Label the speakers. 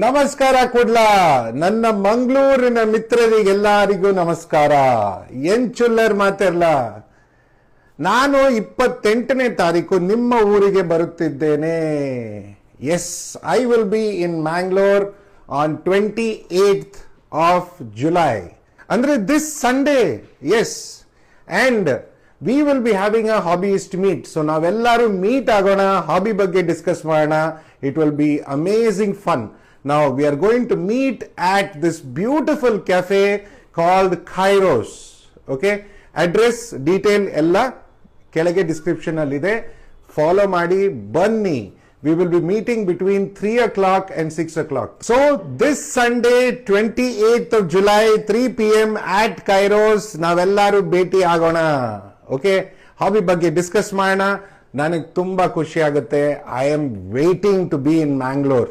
Speaker 1: ನಮಸ್ಕಾರ ಕೊಡ್ಲಾ ನನ್ನ ಮಂಗಳೂರಿನ ಮಿತ್ರರಿಗೆಲ್ಲರಿಗೂ ನಮಸ್ಕಾರ. ಎಂಚುಲ್ಲರ್ ಮಾತಿರಲ್ಲ. ನಾನು 28ನೇ ತಾರೀಕು ನಿಮ್ಮ ಊರಿಗೆ ಬರುತ್ತಿದ್ದೇನೆ. Yes, I will be in Mangalore on 28th of July. ಅಂದ್ರೆ this Sunday. Yes, and we will be having a hobbyist meet. So ನಾವೆಲ್ಲರೂ ಮೀಟ್ ಆಗೋಣ, ಹಾಬಿ ಬಗ್ಗೆ ಡಿಸ್ಕಸ್ ಮಾಡೋಣ. It will be amazing fun. Now we are going to meet at this beautiful cafe called Kairos. Okay, address detail ಎಲ್ಲ ಕೆಳಗೆ description ಅಲ್ಲಿ ಇದೆ. Follow ಮಾಡಿ ಬನ್ನಿ. We will be meeting between 3 o'clock and 6 o'clock. So this Sunday 28th of July 3 p.m. at Kairos ನಾವೆಲ್ಲರೂ ಭೇಟಿ ಆಗೋಣ. Okay, hobby ಬಗ್ಗೆ ಡಿಸ್ಕಸ್ ಮಾಡೋಣ. ನನಗೆ ತುಂಬಾ ಖುಷಿ ಆಗುತ್ತೆ. I am waiting to be in Mangalore.